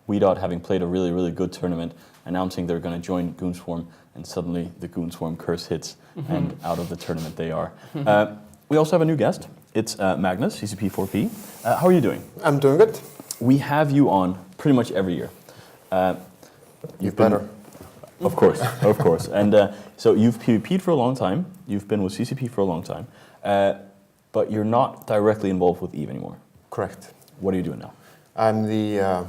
Wedot, having played a really, really good tournament, announcing they're going to join Goonswarm, and suddenly the Goonswarm curse hits, and out of the tournament they are. We also have a new guest. It's Magnus, CCP4P. How are you doing? I'm doing good. We have you on pretty much every year. You've better. Of course, of course. And so you've PvP'd for a long time. You've been with CCP for a long time. But you're not directly involved with EVE anymore. Correct. What are you doing now? I'm the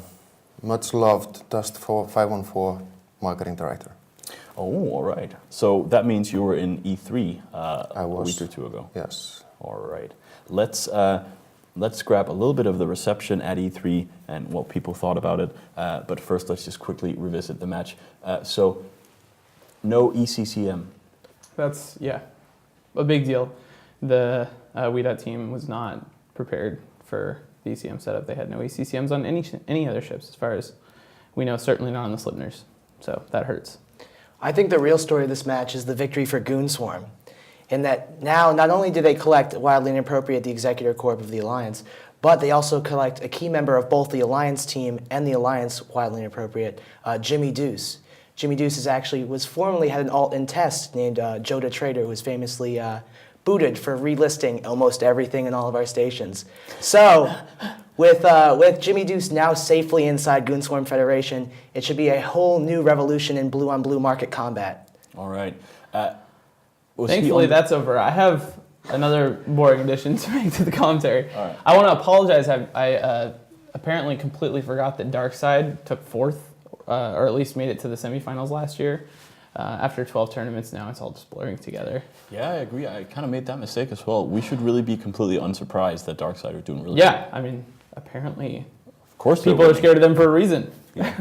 much-loved Dust 514 marketing director. Oh, all right. So that means you were in E3 I was. a week or two ago. Yes. All right. Let's grab a little bit of the reception at E3 and what people thought about it. But first, let's just quickly revisit the match. So, no ECCM. That's, a big deal. The WeDot team was not prepared for the ECM setup. They had no ECCMs on any other ships, as far as we know, certainly not on the Slipners. So that hurts. I think the real story of this match is the victory for Goonswarm, in that now not only do they collect wildly inappropriate the Executor Corp of the Alliance, but they also collect a key member of both the Alliance team and the Alliance wildly inappropriate, Jimmy Deuce. Jimmy Deuce was formerly had an alt in test named Joda Trader, who was famously booted for relisting almost everything in all of our stations. So, with Jimmy Deuce now safely inside Goonswarm Federation, it should be a whole new revolution in blue-on-blue market combat. All right. Thankfully, that's over. I have another boring addition to make to the commentary. All right. I want to apologize. I apparently completely forgot that Darkside took fourth, or at least made it to the semifinals last year. After 12 tournaments now, it's all just blurring together. Yeah, I agree. I kind of made that mistake as well. We should really be completely unsurprised that Darkside are doing really well. Yeah, I mean, apparently, Of course people are scared of them for a reason. Yeah.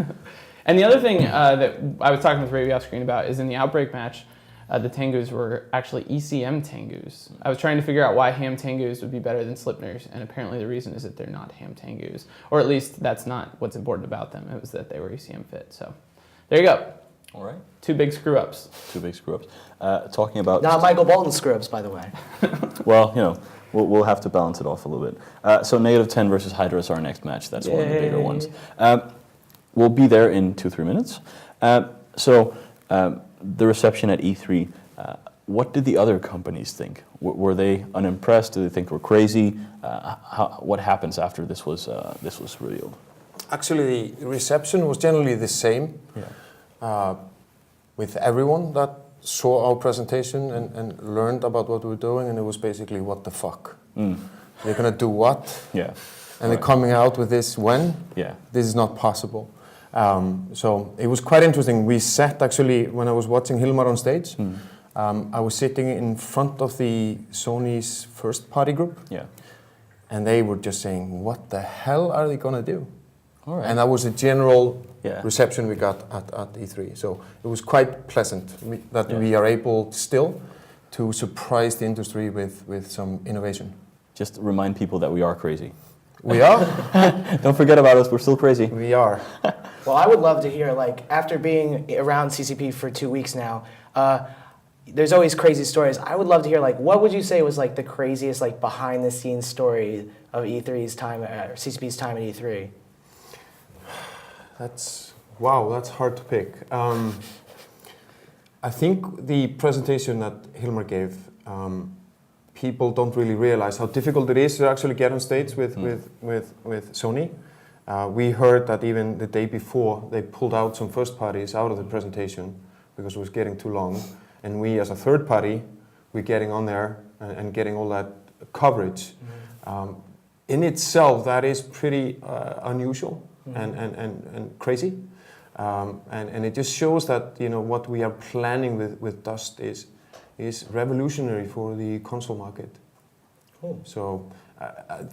And the other thing that I was talking with Ravi off screen about is in the Outbreak match, the Tengus were actually ECM Tengus. I was trying to figure out why Ham Tengus would be better than Slipners, and apparently the reason is that they're not Ham Tengus. Or at least that's not what's important about them. It was that they were ECM fit. So there you go. All right. Two big screw-ups. Two big screw-ups. Talking about... Not Michael Bolton screw-ups, by the way. Well, you know, we'll have to balance it off a little bit. So -10 versus Hydra is our next match. That's one of the bigger ones. We'll be there in 2-3 minutes. The reception at E3, what did the other companies think? Were they unimpressed? Did they think we're crazy? What happens after this was revealed? Actually, the reception was generally the same. Yeah. With everyone that saw our presentation and learned about what we were doing, and it was basically, what the fuck? They're gonna do what? Yeah. And they're coming out with this when? Yeah. This is not possible. So it was quite interesting. We sat actually, when I was watching Hilmar on stage, I was sitting in front of the Sony's first party group. Yeah. And they were just saying, what the hell are they gonna do? All right. And that was a general Yeah. reception we got at E3. So it was quite pleasant that we are able still to surprise the industry with some innovation. Just remind people that we are crazy. We are? Don't forget about us, we're still crazy. We are. Well, I would love to hear, like, after being around CCP for 2 weeks now, there's always crazy stories. I would love to hear, like, what would you say was, like, the craziest, like, behind-the-scenes story of E3's time, or CCP's time at E3? That's hard to pick. I think the presentation that Hilmar gave, people don't really realize how difficult it is to actually get on stage with Sony. We heard that even the day before, they pulled out some first parties out of the presentation because it was getting too long. And we, as a third party, we're getting on there and getting all that coverage. In itself, that is pretty unusual and crazy. And it just shows that, you know, what we are planning with Dust is revolutionary for the console market. Cool. So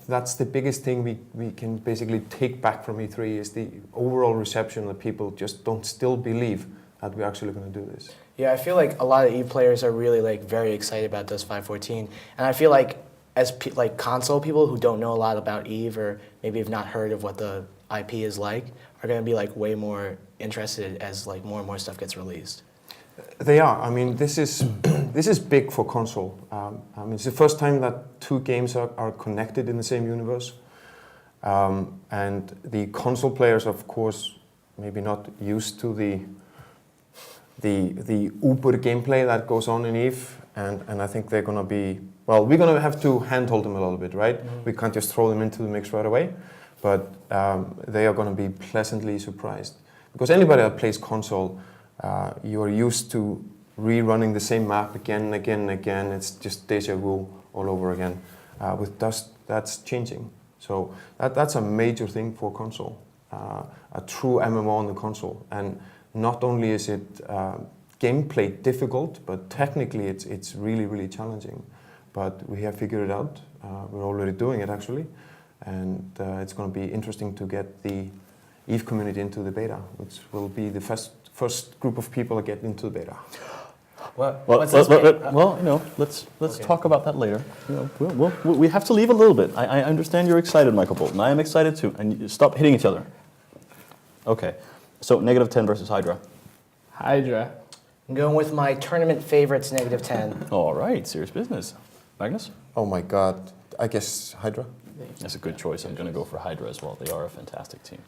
that's the biggest thing we can basically take back from E3 is the overall reception that people just don't still believe that we're actually going to do this. Yeah, I feel like a lot of EVE players are really, like, very excited about Dust 514, and I feel like as console people who don't know a lot about EVE or maybe have not heard of what the IP is like are going to be, like, way more interested as, like, more and more stuff gets released. They are. I mean, this is big for console. I mean, it's the first time that two games are connected in the same universe. And the console players, of course, maybe not used to the uber gameplay that goes on in EVE, and I think they're gonna be, well, we're gonna have to handhold them a little bit, right? We can't just throw them into the mix right away, but they are gonna be pleasantly surprised. Because anybody that plays console, you're used to rerunning the same map again and again and again. It's just deja vu all over again. With Dust, that's changing. So that's a major thing for console, a true MMO on the console. And not only is it gameplay difficult, but technically it's really, really challenging. But we have figured it out. We're already doing it actually. And it's going to be interesting to get the EVE community into the beta, which will be the first group of people that get into the beta. What's this beta? Well, you know, let's Okay. talk about that later. You know, we have to leave a little bit. I understand you're excited, Michael Bolton. I am excited too. And you stop hitting each other. Okay. So -10 versus Hydra. Hydra. I'm going with my tournament favorites, -10. All right, serious business. Magnus? Oh my God, I guess Hydra. That's a good choice. I'm going to go for Hydra as well. They are a fantastic team.